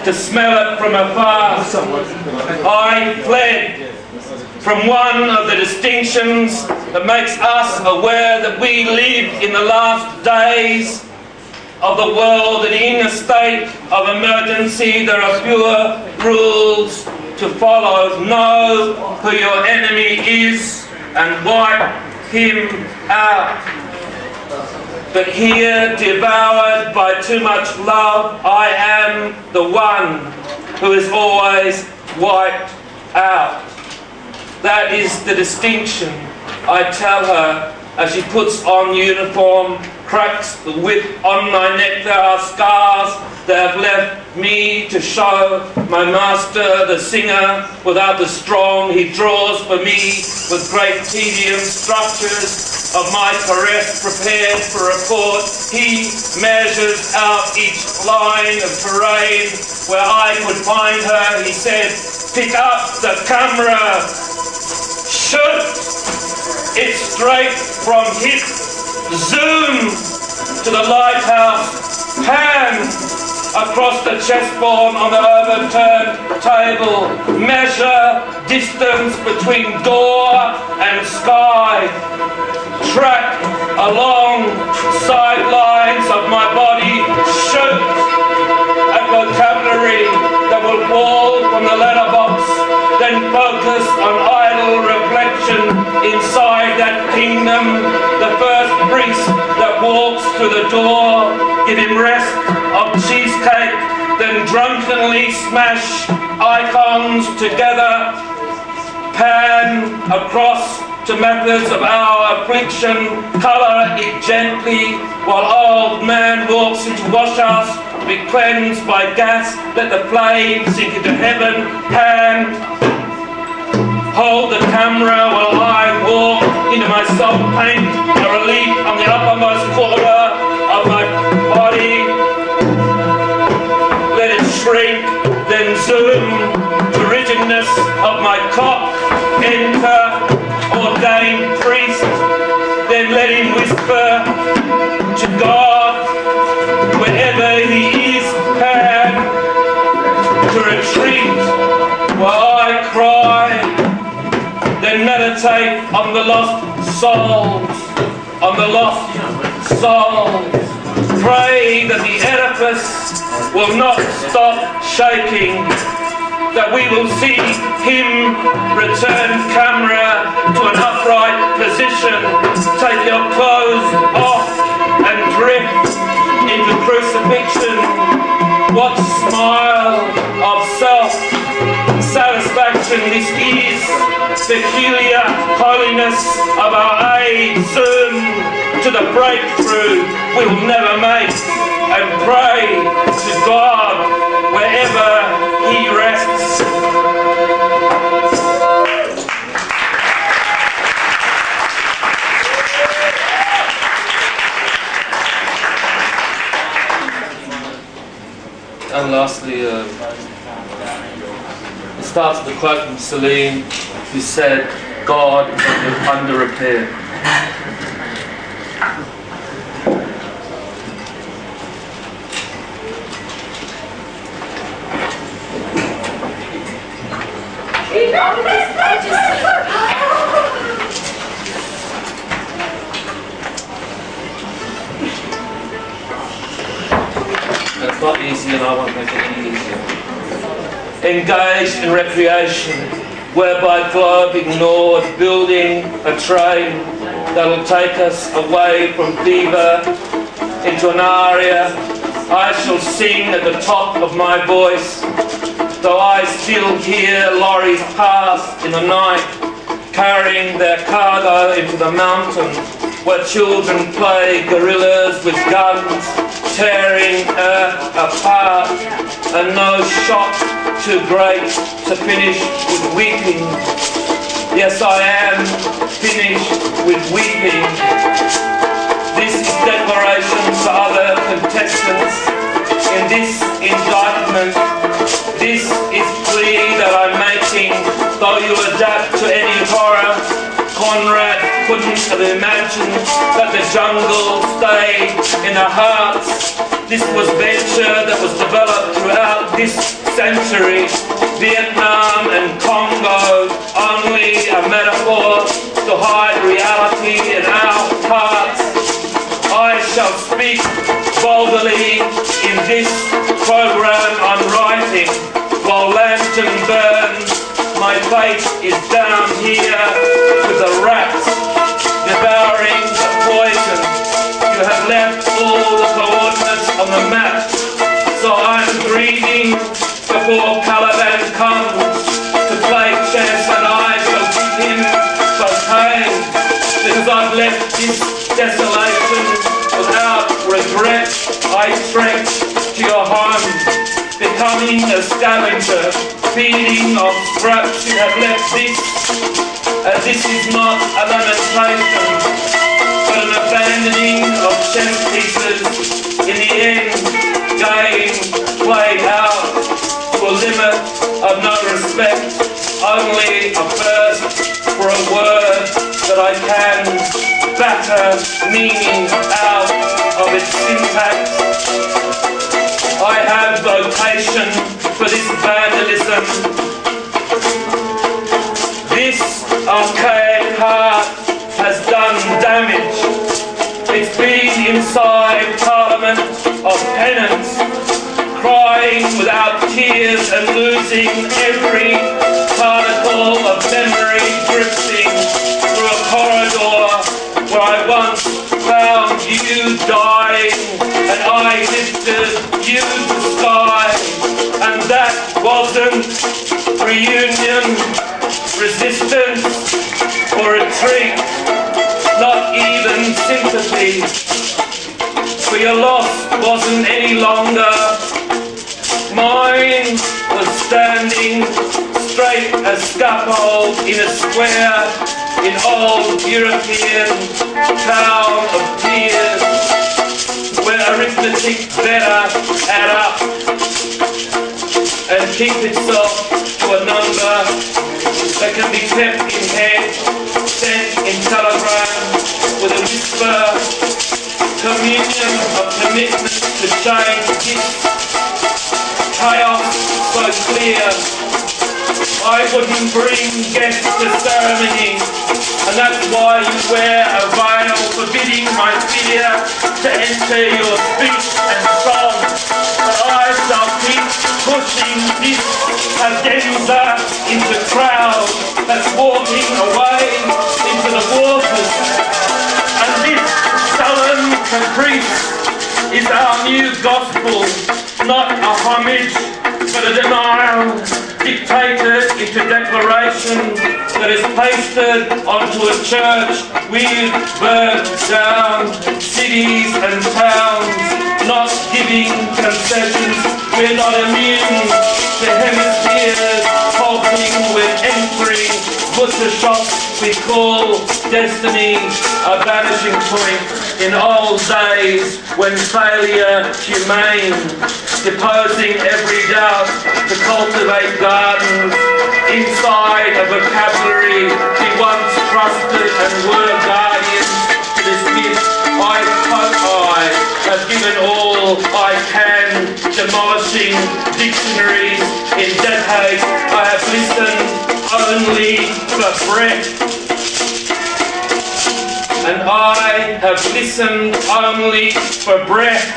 to smell it from afar. I fled from one of the distinctions that makes us aware that we live in the last days of the world, and in a state of emergency there are fewer rules to follow. Know who your enemy is and wipe him out. But here, devoured by too much love, I am the one who is always wiped out. That is the distinction I tell her as she puts on uniform, cracks the whip on my neck. There are scars that have left me to show my master, the singer, without the strong. He draws for me with great tedium structures of my caress prepared for report. He measures out each line of terrain where I could find her. He said, pick up the camera, shoot it straight from hip, zoom to the lighthouse, pan across the chessboard on the overturned table, measure distance between door and sky, track along sidelines of my body, shoot at vocabulary that will fall from the letterbox, then focus on idle reflection inside that kingdom. The first priest that walks through the door, give him rest of cheesecake, then drunkenly smash icons together, pan across to methods of our affliction, colour it gently while old man walks into washhouse to be cleansed by gas. Let the flame sink into heaven, pan, hold the camera while I walk into my self-paint, a relief on the uppermost quarter of my body. Let it shrink, then zoom to rigidness of my cock, enter ordained priest, then let him whisper to God wherever he is, pan to retreat while I cry, then meditate on the lost souls, on the lost souls. Pray that the edifice will not stop shaking, that we will see him return camera to an upright position, take your clothes off and drift into crucifixion. What smile of self-satisfaction this is, peculiar holiness of our age, soon to the breakthrough we will never make, and pray to God wherever he rests. And lastly, it starts with a quote from Celine, who said, God is under repair. It's not easy, and I won't make it easier. Engaged in recreation, whereby globe ignored, building a train that'll take us away from fever into an aria. I shall sing at the top of my voice, though I still hear lorries pass in the night, carrying their cargo into the mountain, where children play guerrillas with guns, tearing earth apart, and no shock too great to finish with weeping. Yes, I am finished with weeping. This is declaration for other contestants. In this indictment, this is plea that I'm making, though you adapt to any horror. Conrad couldn't have imagined that the jungle stayed in our hearts This was venture that was developed throughout this century. Vietnam and Congo, only a metaphor to hide reality in our hearts. I shall speak boldly in this program on writing. While lantern burns, my fate is down here with the rats devouring the poison. You have left all the coordinates on the map, so I'm grieving before Caliban comes to play chess, and I shall give him bouquet, because I've left this desolation without regret. I stretch to your home, becoming a scavenger, feeding on scraps. You have left this, and this is not a lamentation, but an abandoning of chess pieces. In the end, game played out to a limit of no respect, only a thirst for a word that I can batter meaning out of its syntax. I have vocation for this vandalism. This archaic heart has done damage. It's been inside Parliament of penance, crying without tears and losing every particle of memory, drifting through a corridor where I once found you dying, and I lifted you to the sky. And that wasn't reunion, resistance, or retreat, not even sympathy. For your loss wasn't any longer. Mine was standing straight as scaffold in a square in old European town of tears, where arithmetic better add up and keep itself to a number that can be kept in head, sent in telegram with a whisper, communion of commitment to change gifts, chaos so clear. I wouldn't bring guests to ceremony, and that's why you wear a veil, forbidding my fear to enter your speech and song. But I shall keep pushing this agenda into crowds that's walking away into the waters. And this sullen caprice is our new gospel, not a homage, but a denial dictated into declaration that is pasted onto a church. We've burnt down cities and towns, not giving concessions. We're not immune to hemispheres halting with entering butcher shops. We call destiny a vanishing point in old days when failure humane, deposing every doubt to cultivate gardens inside a vocabulary we once trusted and were guardians to this gift. I have given all I can, demolishing dictionaries in dead haste. I have listened only for breath, and I have listened only for breath,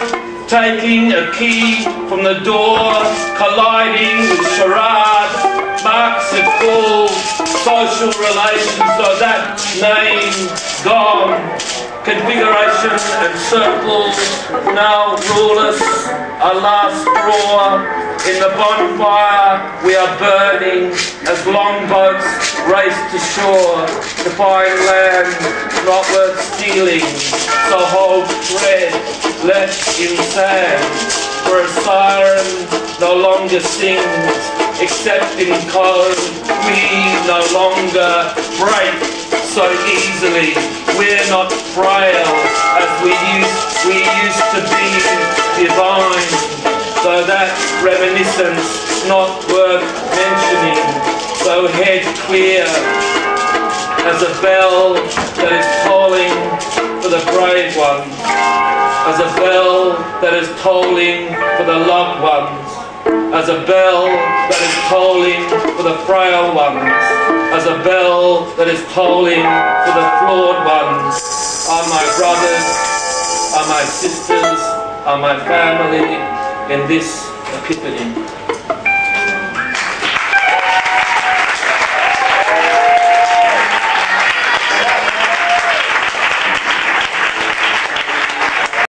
taking a key from the door, colliding with charade, marks it called social relations, so that name gone. Configuration and circles now rule us, a last straw. In the bonfire we are burning as longboats race to shore to find land not worth stealing. So hold thread left in sand, for a siren no longer sings, except in code we no longer break so easily. We're not frail as we used to be divine, so that reminiscence not worth mentioning. So head clear, as a bell that is tolling for the brave ones, as a bell that is tolling for the loved ones, as a bell that is tolling for the frail ones, as a bell that is tolling for the flawed ones, are my brothers, are my sisters, are my family in this Epiphany.